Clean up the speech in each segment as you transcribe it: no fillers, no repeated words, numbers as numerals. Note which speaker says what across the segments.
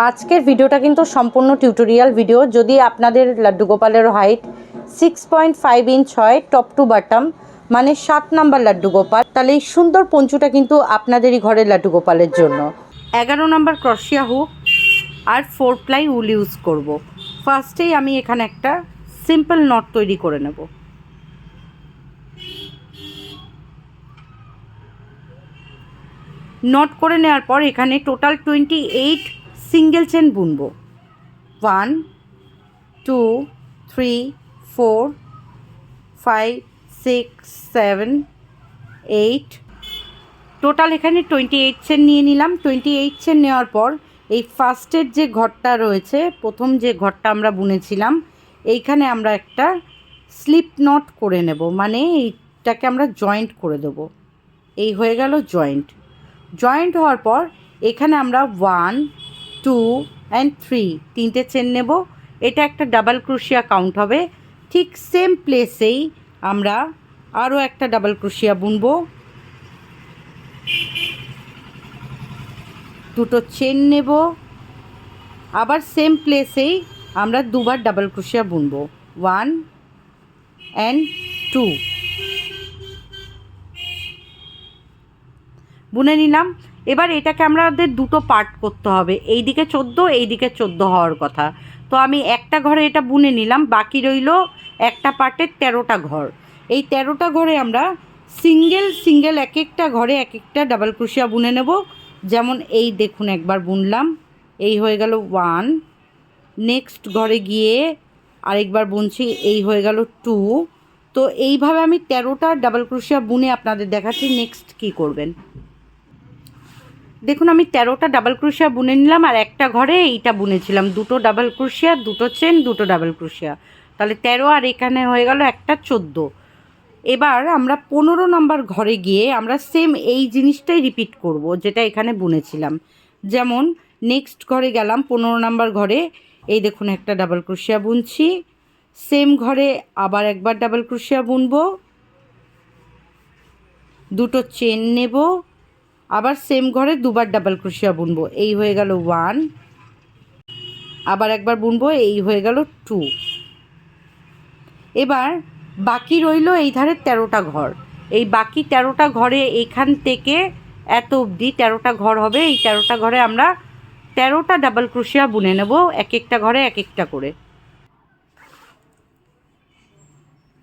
Speaker 1: আজকের ভিডিওটা কিন্তু সম্পূর্ণ টিউটোরিয়াল ভিডিও। যদি আপনাদের লাড্ডু গোপালের হাইট 6.5 ইঞ্চ হয় টপ টু বটম, মানে 7 নাম্বার লাড্ডু গোপাল, তাহলে এই সুন্দর পঞ্চুটা কিন্তু আপনাদেরই ঘরের লাড্ডু গোপালের জন্য। 11 নাম্বার ক্রশিয়া হুক আর 4 প্লাই উল ইউজ করব। ফার্স্টেই আমি এখানে একটা সিম্পল নট তৈরি করে নেব। নট করে নেওয়ার পর এখানে টোটাল 28 সিঙ্গেল চেন বুনবো। 1 2 3 4 5 6 7 8 টোটাল এখানে 28 চেন নিয়ে নিলাম। 28 চেন নেওয়ার পর এই ফার্স্টের যে ঘরটা রয়েছে, প্রথম যে ঘরটা আমরা বুনেছিলাম, এইখানে আমরা একটা স্লিপ নট করে নেব, মানে এইটাকে আমরা জয়েন্ট করে দেব। এই হয়ে গেল জয়েন্ট। জয়েন্ট হওয়ার পর এখানে আমরা 1 2 অ্যান্ড 3 তিনটে চেন নেব। এটা একটা ডাবল ক্রোশিয়া কাউন্ট হবে। ঠিক সেম প্লেসেই আমরা আরও একটা ডাবল ক্রোশিয়া বুনবো। দুটো চেন নেব, আবার সেম প্লেসেই আমরা দুবার ডাবল ক্রোশিয়া বুনবো। 1 অ্যান্ড 2 বুনে নিলাম। এবার এটাকে আমাদের দুটো পার্ট করতে হবে, এই দিকে 14 এই দিকে 14 হওয়ার কথা। তো আমি একটা ঘরে এটা বুনে নিলাম, বাকি রইল একটা পার্টের 13টা ঘর। এই 13টা ঘরে আমরা সিঙ্গেল সিঙ্গেল এক একটা ঘরে এক একটা ডাবল ক্রোশিয়া বুনে নেব। যেমন এই দেখুন, একবার বুনলাম, এই হয়ে গেল 1। নেক্সট ঘরে গিয়ে আরেকবার বুনছি, এই হয়ে গেল 2। তো এইভাবে আমি 13টা ডাবল ক্রোশিয়া বুনে আপনাদের দেখাচ্ছি নেক্সট কী করবেন। দেখুন আমি 13টা ডাবল ক্রোশিয়া বুনে নিলাম, আর একটা ঘরে এইটা বুনেছিলাম, দুটো ডাবল ক্রোশিয়া, দুটো চেন, দুটো ডাবল ক্রোশিয়া, তাহলে 13, আর এখানে হয়ে গেল একটা 14। এবার আমরা 15 নম্বর ঘরে গিয়ে আমরা সেম এই জিনিসটাই রিপিট করব যেটা এখানে বুনেছিলাম। যেমন নেক্সট ঘরে গেলাম, 15 নম্বর ঘরে, এই দেখুন একটা ডাবল ক্রোশিয়া বুনছি। সেম ঘরে আবার একবার ডাবল ক্রোশিয়া বুনবো, দুটো চেন নেব, আবার সেম ঘরে দুবার ডাবল ক্রোশিয়া বুনবো। এই হয়ে গেল 1, আবার একবার বুনবো, এই হয়ে গেল 2। এবার বাকি রইল এই ধারে 13টা ঘর। এই বাকি 13টা ঘরে এখান থেকে এত অবধি 13টা ঘর হবে। এই 13টা ঘরে আমরা 13টা ডাবল ক্রোশিয়া বুনে নেব, এক একটা ঘরে এক একটা করে।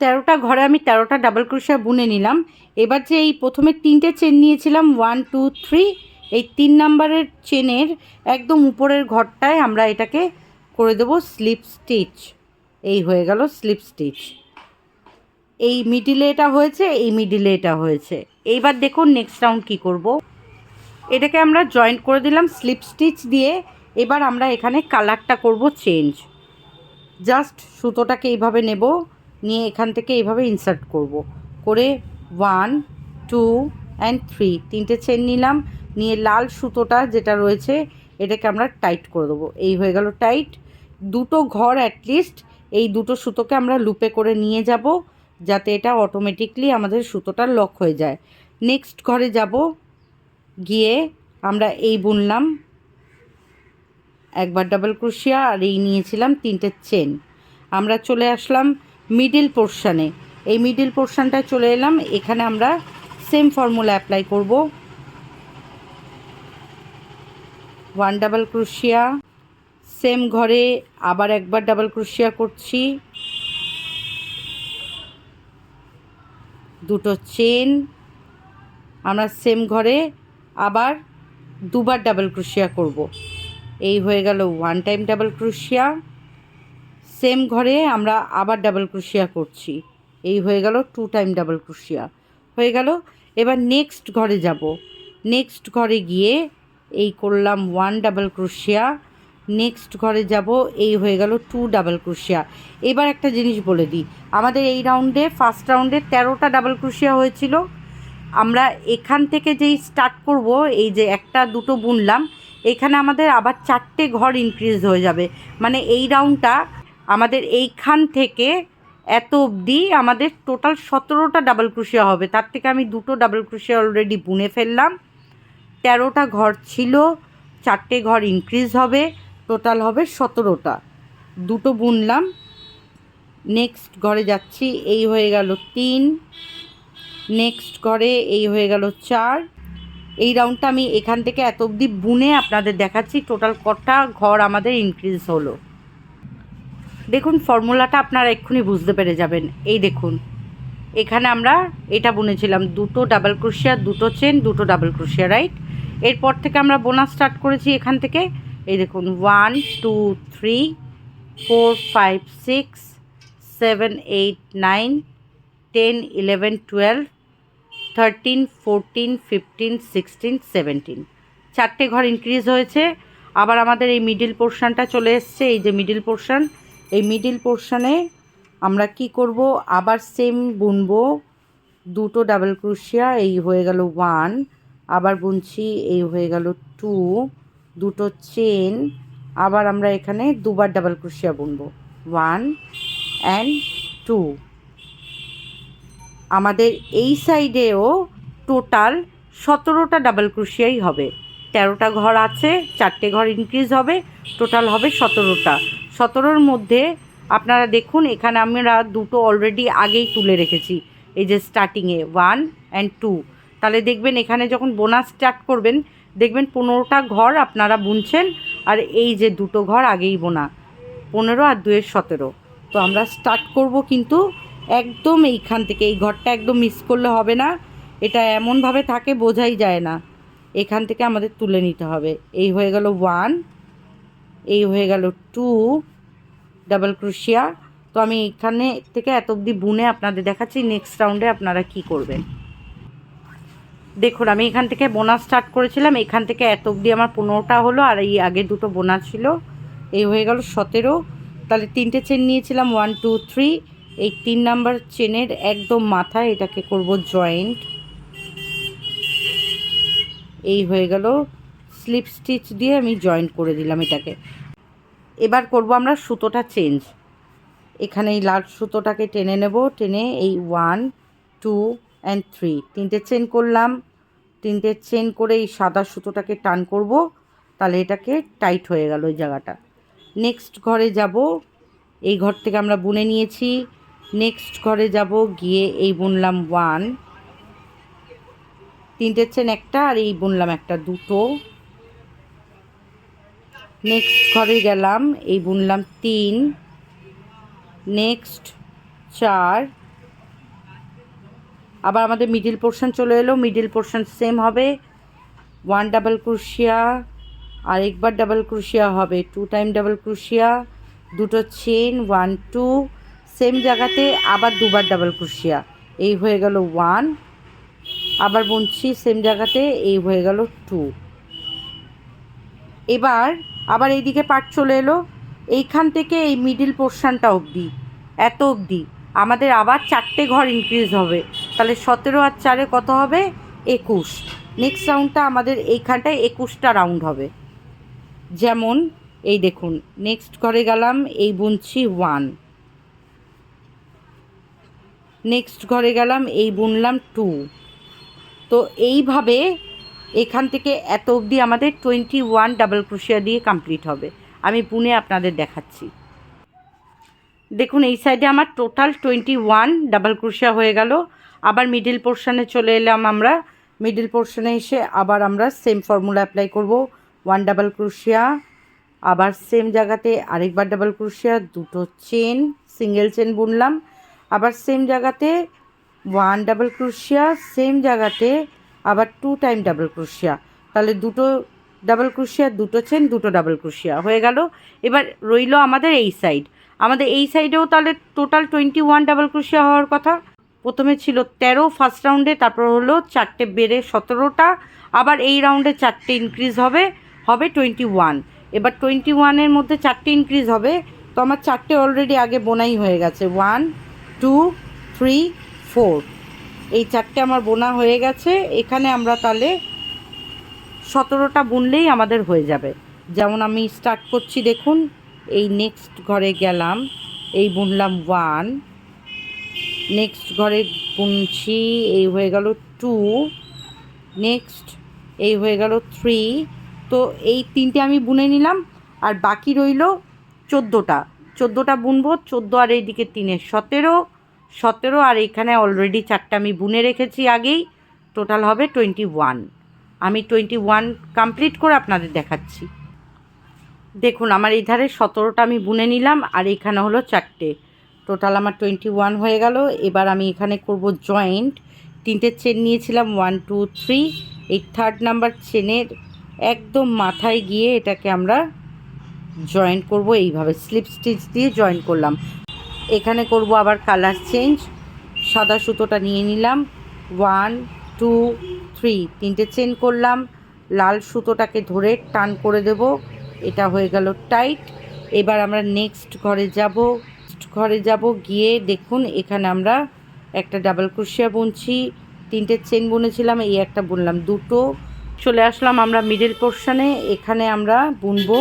Speaker 1: 13টা ঘরে আমি 13টা ডাবল ক্রোশিয়া বুনে নিলাম। এবার যে এই প্রথমে 3টে চেন নিয়েছিলাম 1 2 3, এই 3 নাম্বারের চেনের একদম উপরের ঘরটায় আমরা এটাকে করে দেব স্লিপ স্টিচ। এই হয়ে গেল স্লিপ স্টিচ। এই মিডিলে এটা হয়েছে, এই মিডিলে এটা হয়েছে। এইবার দেখুন নেক্সট রাউন্ড কী করব। এটাকে আমরা জয়েন্ট করে দিলাম স্লিপ স্টিচ দিয়ে। এবার আমরা এখানে কালারটা করব চেঞ্জ। জাস্ট সুতোটাকে এইভাবে নেব, নিয়ে এখান থেকে এইভাবে ইনসার্ট করব, করে 1 2 অ্যান্ড 3 তিনটে চেন নিলাম, নিয়ে লাল সুতোটা যেটা রয়েছে এটাকে আমরা টাইট করে দেবো। এই হয়ে গেল টাইট। দুটো ঘর অ্যাটলিস্ট এই দুটো সুতোকে আমরা লুপে করে নিয়ে যাব, যাতে এটা অটোমেটিকলি আমাদের সুতোটা লক হয়ে যায়। নেক্সট ঘরে যাব, গিয়ে আমরা এই বুনলাম একবার ডাবল ক্রোশিয়া, আর এই নিয়েছিলাম 3টে চেন। আমরা চলে আসলাম মিডিল পোর্শানে। এই মিডিল পোর্শানটায় চলে এলাম, এখানে আমরা সেম ফর্মুলা অ্যাপ্লাই করব। 1 ডাবল ক্রোশিয়া, সেম ঘরে আবার একবার ডাবল ক্রোশিয়া করছি, দুটো চেন, আমরা সেম ঘরে আবার দুবার ডাবল ক্রোশিয়া করব। এই হয়ে গেল 1 টাইম ডাবল ক্রোশিয়া, সেম ঘরে আমরা আবার ডাবল ক্রোশিয়া করছি, এই হয়ে গেল 2 টাইম ডাবল ক্রোশিয়া হয়ে গেল। এবার নেক্সট ঘরে যাব, নেক্সট ঘরে গিয়ে এই করলাম 1 ডাবল ক্রোশিয়া, নেক্সট ঘরে যাব, এই হয়ে গেল 2 ডাবল ক্রোশিয়া। এবার একটা জিনিস বলে দিই, আমাদের এই রাউন্ডে ফার্স্ট রাউন্ডে 13টা ডাবল ক্রোশিয়া হয়েছিল। আমরা এখান থেকে যেই স্টার্ট করব, এই যে একটা দুটো বুনলাম, এখানে আমাদের আবার 4টে ঘর ইনক্রিজ হয়ে যাবে। মানে এই রাউন্ডটা আমাদের এইখান থেকে এত অবধি আমাদের টোটাল 17টা ডাবল ক্রোশিয়া হবে। তার থেকে আমি দুটো ডাবল ক্রোশিয়া অলরেডি বুনে ফেললাম। 13টা ঘর ছিল, 4টে ঘর ইনক্রিজ হবে, টোটাল হবে 17টা। দুটো বুনলাম, নেক্সট ঘরে যাচ্ছি, এই হয়ে গেল 3, নেক্সট ঘরে এই হয়ে গেল 4। এই রাউন্ডটা আমি এখান থেকে এত অবধি বুনে আপনাদের দেখাচ্ছি টোটাল কটা ঘর আমাদের ইনক্রিজ হলো। দেখুন ফর্মুলাটা আপনারা এক্ষুনি বুঝতে পেরে যাবেন। এই দেখুন এখানে আমরা এটা বুনেছিলাম, দুটো ডাবল ক্রোশিয়া, দুটো চেন, দুটো ডাবল ক্রোশিয়া, রাইট? এরপর থেকে আমরা বোনা স্টার্ট করেছি এখান থেকে। এই দেখুন 1 2 3 4 5 6 7 8 9 10 11 12 13 14 15 16 17, চারটে ঘর ইনক্রিজ হয়েছে। আবার আমাদের এই মিডিল পোর্শনটা চলে এসছে, এই যে মিডিল পোর্শন, এই মিডিল পোর্শনে আমরা কি করব, আবার সেম বুনবো, দুটো ডাবল ক্রোশিয়া, এই হয়ে গেল 1, আবার বুনছি, এই হয়ে গেল 2, দুটো চেন, আবার আমরা এখানে দুবার ডাবল ক্রোশিয়া বুনবো, 1 and 2। আমাদের এই সাইডেও টোটাল 17টা ডাবল ক্রোশিয়াই হবে। 13টা ঘর আছে, চারটে ঘর ইনক্রিজ হবে, টোটাল হবে 17টা। 17র মধ্যে আপনারা দেখুন এখানে আমরা দুটো অলরেডি আগেই তুলে রেখেছি, এই যে স্টার্টিংয়ে 1 and 2। তাহলে দেখবেন এখানে যখন বোনাস স্টার্ট করবেন দেখবেন 15টা ঘর আপনারা বুনছেন, আর এই যে দুটো ঘর আগেই বোনা, 15 আর 2 17। তো আমরা স্টার্ট করব কিন্তু একদম এইখান থেকে, এই ঘরটা একদম মিস করলে হবে না, এটা এমনভাবে থাকে বোঝাই যায় না, এখান থেকে আমাদের তুলে নিতে হবে। এই হয়ে গেল 1, এই হয়ে গেল 2 ডাবল ক্রোশিয়া। তো আমি এখানে থেকে এত অবধি বুনে আপনাদের দেখাচ্ছি, নেক্সট রাউন্ডে আপনারা কি করবেন। দেখুন আমি এখান থেকে বোনা স্টার্ট করেছিলাম, এখান থেকে এত অবধি আমার 15টা হলো, আর এই আগে দুটো বোনা ছিল, এই হয়ে গেল 17। তাহলে 3টে চেন নিয়েছিলাম, 1 2 3, এই 3 নাম্বার চেনের একদম মাথায় এটাকে করব জয়েন্ট, এই হয়ে গেল, স্লিপ স্টিচ দিয়ে আমি জয়েন্ট করে দিলাম এটাকে। এবার করব আমরা সুতোটা চেঞ্জ, এখানে এই লাল সুতোটাকে টেনে নেব, টেনে এই 1 2 and 3 তিনটে চেন করলাম, তিনটে চেন করে এই সাদা সুতোটাকে টান করব, তাহলে এটাকে টাইট হয়ে গেল ওই জায়গাটা। নেক্সট ঘরে যাব, এই ঘর থেকে আমরা বুনে নিয়েছি, নেক্সট ঘরে যাব, গিয়ে এই বুনলাম 1, তিনটে চেন একটা, আর এই বুনলাম একটা, দুটো। নেক্সট ঘরে গেলাম, এই বুনলাম 3, নেক্সট 4, আবার আমাদের মিডিল পোর্শন চলে এলো, মিডিল পোর্শন সেম হবে, 1 ডাবল ক্রোশিয়া, আরেকবার ডাবল ক্রোশিয়া হবে, 2 টাইম ডাবল ক্রোশিয়া, দুটো চেন, 1 2, সেম জায়গাতে আবার দুবার ডাবল ক্রোশিয়া, এই হয়ে গেল 1, আবার বুনছি সেম জায়গাতে, এই হয়ে গেল 2। এবার আবার এইদিকে পার্ট চলে এলো, এইখান থেকে এই মিডিল পোর্শনটা অবধি, এত অবধি আমাদের আবার চারটে ঘর ইনক্রিজ হবে, তাহলে 17 আর 4 কত হবে, 21। নেক্সট রাউন্ডটা আমাদের এইখানটায় 21টা রাউন্ড হবে। যেমন এই দেখুন নেক্সট ঘরে গেলাম, এই বুনছি 1, নেক্সট ঘরে গেলাম, এই বুনলাম 2। তো এইভাবে এখান থেকে এত অবধি আমাদের 21 ডাবল ক্রোশিয়া দিয়ে কমপ্লিট হবে। আমি বুনে আপনাদের দেখাচ্ছি। দেখুন এই সাইডে আমার টোটাল 21 ডাবল ক্রোশিয়া হয়ে গেল। আবার মিডিল পোর্শনে চলে এলাম, আমরা মিডিল পোর্শনে এসে আবার আমরা সেম ফর্মুলা অ্যাপ্লাই করব, 1 ডাবল ক্রোশিয়া, আবার সেম জায়গাতে আরেকবার ডাবল ক্রোশিয়া, দুটো চেন, সিঙ্গেল চেন বুনলাম, আবার সেম জায়গাতে 1 ডাবল ক্রোশিয়া, সেম জায়গাতে আবার 2 টাইম ডাবল ক্রোশিয়া, তাহলে দুটো ডাবল ক্রোশিয়া, দুটো চেন, দুটো ডাবল ক্রোশিয়া হয়ে গেল। এবার রইল আমাদের এই সাইড, আমাদের এই সাইডেও তাহলে টোটাল 21 ডাবল ক্রোশিয়া হওয়ার কথা। প্রথমে ছিল 13 ফার্স্ট রাউন্ডে, তারপর হলো 4টে বেড়ে 17টা, আবার এই রাউন্ডে 4টে ইনক্রিজ হবে, হবে 21। এবার 21-এর মধ্যে 4টে ইনক্রিজ হবে, তো আমার 4টে অলরেডি আগে বোনাই হয়ে গেছে, 1 2 3 4, এই 4টে আমার বোনা হয়ে গেছে। এখানে আমরা তাহলে 17টা বুনলেই আমাদের হয়ে যাবে। যেমন আমি স্টার্ট করছি, দেখুন এই নেক্সট ঘরে গেলাম, এই বুনলাম 1, নেক্সট ঘরে বুনছি, এই হয়ে গেল 2, নেক্সট এই হয়ে গেল 3। তো এই 3টে আমি বুনে নিলাম, আর বাকি রইল 14টা বুনবো। 14 আর এইদিকে 3 17 আর এখানে অলরেডি 4টা আমি বুনে রেখেছি আগেই, টোটাল হবে 21। আমি 21 কমপ্লিট করে আপনাদের দেখাচ্ছি। দেখুন আমার এই ধারে 17টা আমি বুনে নিলাম আর এখানে হলো 4টে, টোটাল আমার 21 হয়ে গেল। এবার আমি এখানে করব জয়েন্ট। 3টে চেন নিয়েছিলাম 1 2 3, এই 3rd নাম্বার চেনের একদম মাথায় গিয়ে এটাকে আমরা জয়েন করব। এইভাবে স্লিপ স্টিচ দিয়ে জয়েন করলাম। এখানে করব আবার কালার চেঞ্জ। সাদা সুতোটা নিয়ে নিলাম, 1 2 3, 3টে চেন করলাম। লাল সুতোটাকে ধরে টান করে দেব, এটা হয়ে গেল টাইট। এবার আমরা নেক্সট ঘরে যাব গিয়ে দেখুন এখানে আমরা একটা ডাবল ক্রোশিয়া বুনছি। 3টে চেন বুনেছিলাম, এই একটা বুনলাম, 2টো। চলে আসলাম আমরা মিডল পোর্শনে। এখানে আমরা বুনবো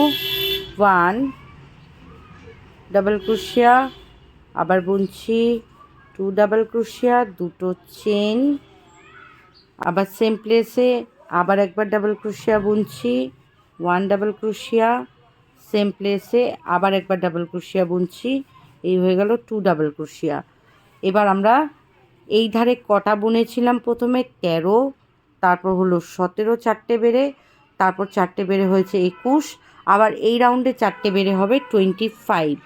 Speaker 1: 1 ডাবল ক্রোশিয়া, আবার বুনছি 2 ডাবল ক্রোশিয়া, 2টো চেন, আবার সেম প্লেসে আবার একবার ডাবল ক্রোশিয়া বুনছি, 1 ডাবল ক্রোশিয়া, সেম প্লেসে আবার একবার ডাবল ক্রোশিয়া বুনছি, এই হয়ে গেল 2 ডাবল ক্রোশিয়া। এবার আমরা এই ধারে কটা বুনেছিলাম প্রথমে 13, তারপর হলো 17 4টে বেড়ে, তারপর 4টে বেড়ে হয়েছে 21, আবার এই রাউন্ডে 4টে বেড়ে হবে 25,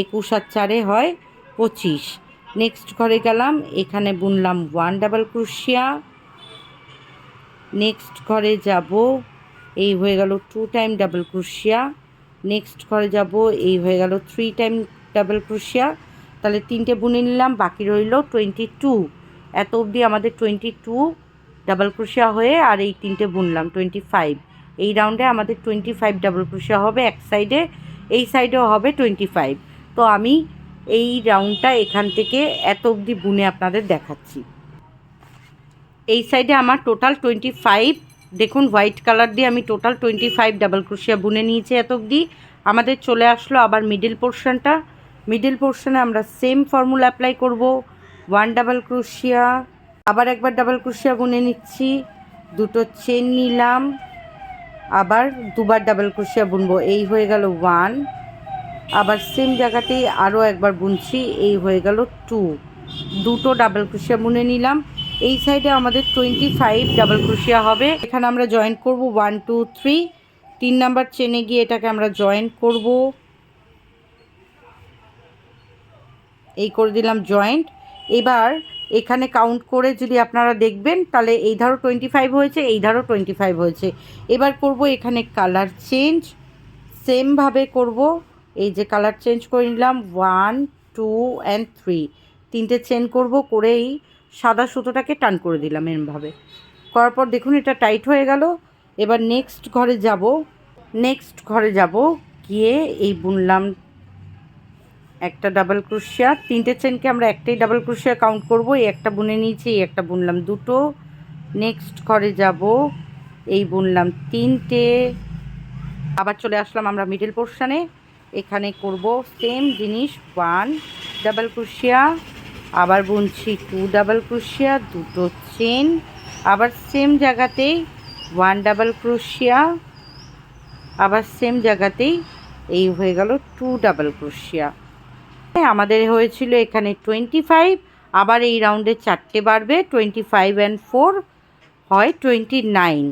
Speaker 1: 21 আর 4 হয় 25। নেক্সট ঘরে গেলাম, এখানে বুনলাম 1 ডাবল ক্রোশিয়া। নেক্সট ঘরে যাব, এই হয়ে গেল 2 টাইম ডাবল ক্রোশিয়া। নেক্সট ঘরে যাব, এই হয়ে গেল 3 টাইম ডাবল ক্রোশিয়া। তাহলে 3টে বুনে নিলাম, বাকি রইল 22। এত অবধি আমাদের 22 ডাবল ক্রোশিয়া হয়ে, আর এই 3টে বুনলাম 25। এই রাউন্ডে আমাদের 25 ডাবল ক্রোশিয়া হবে এক সাইডে, এই সাইডেও হবে 25। তো আমি এই রাউন্ডটা এখান থেকে এত অবধি বুনে আপনাদের দেখাচ্ছি। এই সাইডে আমার টোটাল 25, দেখুন হোয়াইট কালার দিয়ে আমি টোটাল 25 ডাবল ক্রোশিয়া বুনে নিয়েছি এত অবধি। আমাদের চলে আসলো আবার মিডল পোর্শনটা। মিডল পোর্শনে আমরা সেম ফর্মুলা অ্যাপ্লাই করব। 1 ডাবল ক্রোশিয়া, আবার একবার ডাবল ক্রোশিয়া বুনে নিচ্ছি, 2টো চেন নিলাম, আবার দুবার ডাবল ক্রোশিয়া বুনবো, এই হয়ে গেল 1, আবার সেম জায়গাতেই আরও একবার বুনছি, এই হয়ে গেল 2, 2টো ডাবল ক্রোশিয়া বুনে নিলাম। এই সাইডে আমাদের 25 ডাবল ক্রোশিয়া হবে। এখানে আমরা জয়েন করব 1 2 3, 3 নাম্বার চেনে গিয়ে এটাকে আমরা জয়েন করব, এই করে দিলাম জয়েন্ট। এবার এখানে কাউন্ট করে যদি আপনারা দেখবেন তাহলে এই ধারও 25 হয়েছে, এই ধারও 25 হয়েছে। এবার করব এখানে কালার চেঞ্জ, সেমভাবে করব। এই যে কালার চেঞ্জ করে নিলাম 1 2 and 3, 3টে চেন করব, করেই সাদা সুতোটাকে টান করে দিলাম এরমভাবে করার পর দেখুন এটা টাইট হয়ে গেল। এবার নেক্সট ঘরে যাব গিয়ে এই বুনলাম একটা ডাবল ক্রোশিয়া। 3টে চেনকে আমরা একটাই ডাবল ক্রোশিয়া কাউন্ট করব, এই একটা বুনে নিয়েছি, এই একটা বুনলাম 2টো। নেক্সট ঘরে যাব, এই বুনলাম 3টে, আবার চলে আসলাম আমরা মিডল পোর্শনে। এখানে করব সেম জিনিস, 1 ডাবল ক্রোশিয়া, আবার বুনছি 2 ডাবল ক্রোশিয়া, 2টো চেন, আবার সেম জায়গাতেই 1 ডাবল ক্রোশিয়া, আবার সেম জায়গাতেই এই হয়ে গেল 2 ডাবল ক্রোশিয়া। আমাদের হয়েছিল এখানে 25, আবার এই রাউন্ডে 4টে বাড়বে, 25 and 4 হয় 29।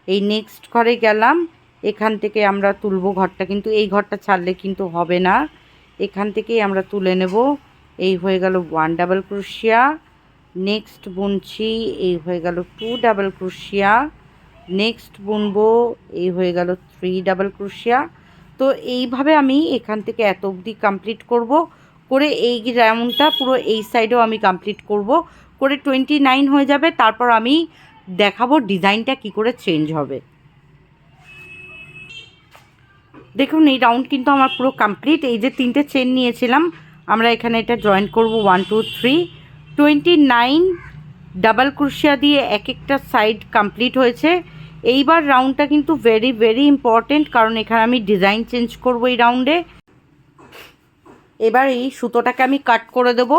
Speaker 1: এই নেক্সট ঘরে গেলাম, এখান থেকে আমরা তুলব ঘরটা, কিন্তু এই ঘরটা ছাড়লে কিন্তু হবে না, এখান থেকেই আমরা তুলে নেব। এই হয়ে গেল 1 ডাবল ক্রোশিয়া। নেক্সট বুনছি, এই হয়ে গেল 2 ডাবল ক্রোশিয়া। নেক্সট বুনবো, এই হয়ে গেল 3 ডাবল ক্রোশিয়া। তো এইভাবে আমি এখান থেকে এত অবধি কমপ্লিট করব, করে এই রাউন্ডটা পুরো এই সাইডেও আমি কমপ্লিট করব, করে 29 হয়ে যাবে। তারপর আমি দেখাবো ডিজাইনটা কি করে চেঞ্জ হবে। দেখুন এই রাউন্ড কিন্তু আমার পুরো কমপ্লিট। এই যে 3টে চেন নিয়েছিলাম আমরা এখানে এটা জয়েন করব 1 2 3, 29 ডাবল ক্রোশিয়া দিয়ে এক একটা সাইড কমপ্লিট হয়েছে। এইবার রাউন্ডটা কিন্তু ভেরি ভেরি ইম্পর্টেন্ট, কারণ এখানে আমি ডিজাইন চেঞ্জ করব এই রাউন্ডে। এবার এই সুতোটাকে আমি কাট করে দেব।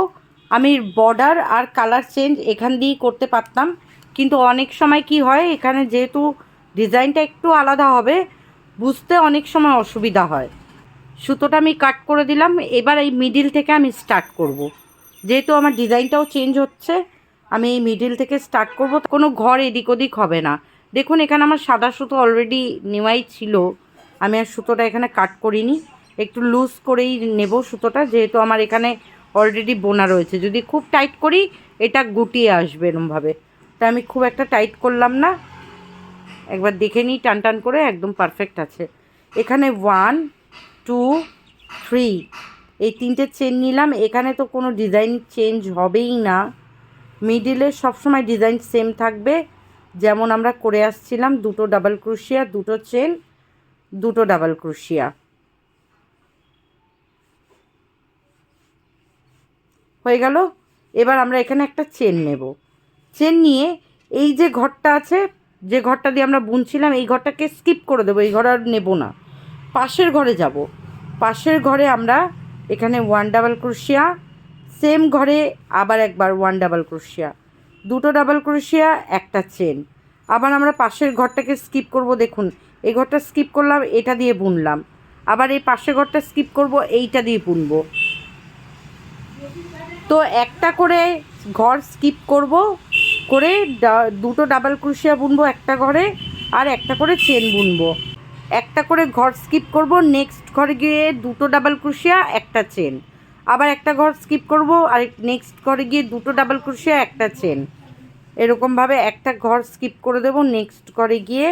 Speaker 1: আমি বর্ডার আর কালার চেঞ্জ এখান দিয়েই করতে পারতাম, কিন্তু অনেক সময় কি হয়, এখানে যেহেতু ডিজাইনটা একটু আলাদা হবে, বুঝতে অনেক সময় অসুবিধা হয়। সুতোটা আমি কাট করে দিলাম। এবার এই মিডিল থেকে আমি স্টার্ট করব। যেহেতু আমার ডিজাইনটাও চেঞ্জ হচ্ছে, আমি এই মিডিল থেকে স্টার্ট করব। কোনো ঘর এদিক ওদিক হবে না। দেখুন এখানে আমার সাদা সুতো অলরেডি নেওয়াই ছিল, আমি আর সুতোটা এখানে কাট করিনি। একটু লুজ করেই নেব সুতোটা, যেহেতু আমার এখানে অলরেডি বোনা রয়েছে। যদি খুব টাইট করি এটা গুটিয়ে আসবে এরমভাবে, তা আমি খুব একটা টাইট করলাম না। একবার দেখে নিই টান টান করে, একদম পারফেক্ট আছে। এখানে 1 2 3 এই 3টে চেন নিলাম। এখানে তো কোনো ডিজাইন চেঞ্জ হবেই না, মিডিলে সবসময় ডিজাইন সেম থাকবে যেমন আমরা করে আসছিলাম। দুটো ডাবল ক্রোশিয়া, দুটো চেন, দুটো ডাবল ক্রোশিয়া হয়ে গেল। এবার আমরা এখানে একটা চেন নেব। চেন নিয়ে এই যে ঘরটা আছে, যে ঘরটা দিয়ে আমরা বুনছিলাম, এই ঘরটাকে স্কিপ করে দেবো। এই ঘর আর নেব না, পাশের ঘরে যাব। পাশের ঘরে আমরা এখানে 1 ডাবল ক্রোশিয়া, সেম ঘরে আবার একবার 1 ডাবল ক্রোশিয়া, দুটো ডাবল ক্রোশিয়া, একটা চেন। আবার আমরা পাশের ঘরটাকে স্কিপ করব। দেখুন এই ঘরটা স্কিপ করলাম, এটা দিয়ে বুনলাম। আবার এই পাশের ঘরটা স্কিপ করব, এইটা দিয়ে বুনবো। তো একটা করে ঘর স্কিপ করব, করে দুটো ডাবল ক্রোশিয়া বুনবো একটা ঘরে, আর একটা করে চেন বুনবো। একটা করে ঘর স্কিপ করব, নেক্সট ঘরে গিয়ে দুটো ডাবল ক্রোশিয়া, একটা চেন। আবার একটা ঘর স্কিপ করব, আর নেক্সট ঘরে গিয়ে দুটো ডাবল ক্রোশিয়া, একটা চেন। এরকমভাবে একটা ঘর স্কিপ করে দেব, নেক্সট ঘরে গিয়ে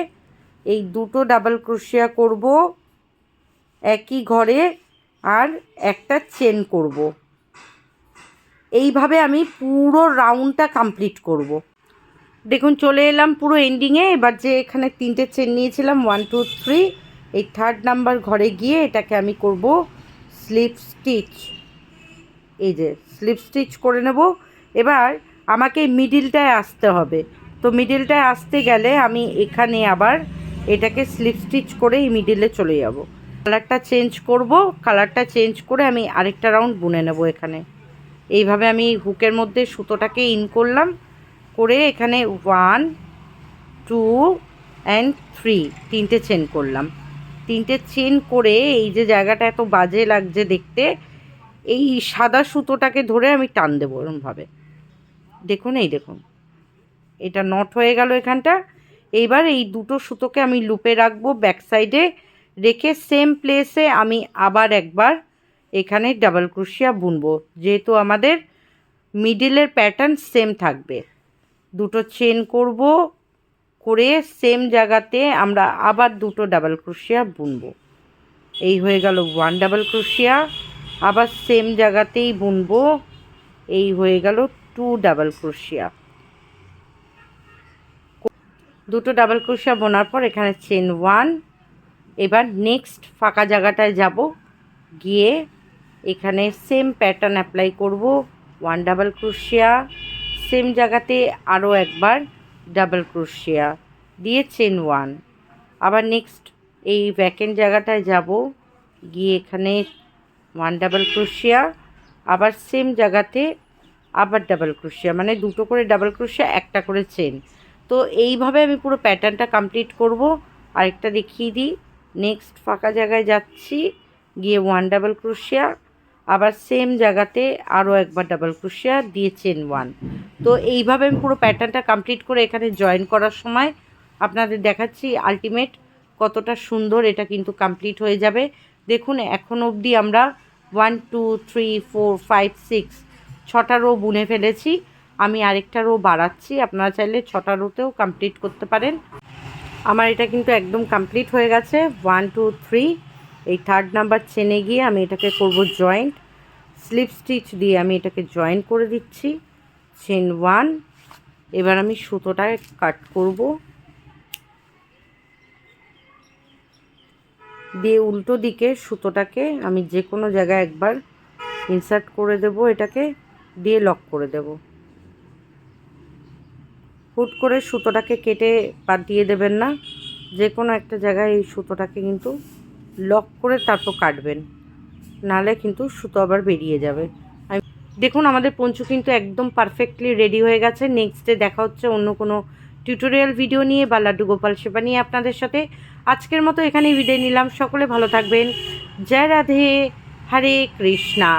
Speaker 1: এই দুটো ডাবল ক্রোশিয়া করব একই ঘরে, আর একটা চেন করব। এইভাবে আমি পুরো রাউন্ডটা কমপ্লিট করব। দেখুন চলে এলাম পুরো এন্ডিংয়ে। এবার যে এখানে 3টে চেন নিয়েছিলাম 1 2 3, এই 3rd নাম্বার ঘরে গিয়ে এটাকে আমি করব স্লিপ স্টিচ। এই যে স্লিপ স্টিচ করে নেব। এবার আমাকে মিডিলটায় আসতে হবে। তো মিডিলটায় আসতে গেলে আমি এখানে আবার এটাকে স্লিপ স্টিচ করে এই মিডিলে চলে যাব। কালারটা চেঞ্জ করব, কালারটা চেঞ্জ করে আমি আরেকটা রাউন্ড বুনে নেব এখানে। এইভাবে আমি হুকের মধ্যে সুতোটাকে ইন করলাম, করে এখানে 1 2 অ্যান্ড 3 3টে চেন করলাম। 3টে চেন করে এই যে জায়গাটা এত বাজে লাগছে দেখতে, এই সাদা সুতোটাকে ধরে আমি টান দেবো এরকমভাবে। দেখুন এই দেখুন এটা নট হয়ে গেল এখানটা। এইবার এই দুটো সুতোকে আমি লুপে রাখবো ব্যাক সাইডে, রেখে সেম প্লেসে আমি আবার একবার এখানে ডাবল ক্রোশিয়া বুনবো, যেহেতু আমাদের মিডিলের প্যাটার্ন সেম থাকবে। দুটো চেন করব, করে সেম জায়গাতে আমরা আবার দুটো ডাবল ক্রোশিয়া বুনবো। এই হয়ে গেল 1 ডাবল ক্রোশিয়া, আবার সেম জায়গাতেই বুনবো। এই হয়ে গেল 2 ডাবল ক্রোশিয়া। দুটো ডাবল ক্রোশিয়া বোনার পর এখানে চেন 1। এবার নেক্সট ফাঁকা জায়গাটায় যাব, গিয়ে এখানে সেম প্যাটার্ন অ্যাপ্লাই করব। 1 ডাবল ক্রোশিয়া, সেম জায়গাতে আরও একবার ডাবল ক্রোশিয়া দিয়ে চেন 1। আবার নেক্সট এই ভ্যাকেন্ট জায়গাটায় যাব, গিয়ে এখানে 1 ডাবল ক্রোশিয়া, আবার সেম জায়গাতে আবার ডাবল ক্রোশিয়া, মানে দুটো করে ডাবল ক্রোশিয়া, একটা করে চেন। তো এইভাবে আমি পুরো প্যাটার্নটা কমপ্লিট করব। আরেকটা দেখিয়ে দিই, নেক্সট ফাঁকা জায়গায় যাচ্ছি, গিয়ে 1 ডাবল ক্রোশিয়া, আবার সেম জায়গাতে আরও একবার ডাবল ক্রোশিয়া দিয়ে চেন 1। তো এইভাবে আমি পুরো প্যাটার্নটা কমপ্লিট করে এখানে জয়েন করার সময় আপনাদের দেখাচ্ছি আলটিমেট কতটা সুন্দর এটা কিন্তু কমপ্লিট হয়ে যাবে। দেখুন এখন অবধি আমরা 1 2 3 4 5 6 6টা রো বুনে ফেলেছি। আমি আরেকটা রো বাড়াচ্ছি, আপনারা চাইলে 6টা রোতেও কমপ্লিট করতে পারেন। আমার এটা কিন্তু একদম কমপ্লিট হয়ে গেছে। 1 2 3 এই 3rd নাম্বার চেনে গিয়ে আমি এটাকে করব জয়েন্ট। স্লিপ স্টিচ দিয়ে আমি এটাকে জয়েন করে দিচ্ছি, চেন 1। এবার আমি সুতোটায় কাট করব, দিয়ে উল্টো দিকে সুতোটাকে আমি যে কোনো জায়গায় একবার ইনসার্ট করে দেব, এটাকে দিয়ে লক করে দেব। হুট করে সুতোটাকে কেটে বাদ দিয়ে দেবেন না, যে কোনো একটা জায়গায় এই সুতোটাকে কিন্তু লক করে তারপর কাটবেন, নাহলে কিন্তু সুতো আবার বেরিয়ে যাবে। দেখুন আমাদের পঞ্চু কিন্তু একদম পারফেক্টলি রেডি হয়ে গেছে। নেক্সট ডে দেখা হচ্ছে অন্য কোনো টিউটোরিয়াল ভিডিও নিয়ে বা লাড্ডু গোপাল সেবা নিয়ে আপনাদের সাথে। আজকের মতো এখানেই বিদায় নিলাম। সকলে ভালো থাকবেন। জয় রাধে, হরে কৃষ্ণা।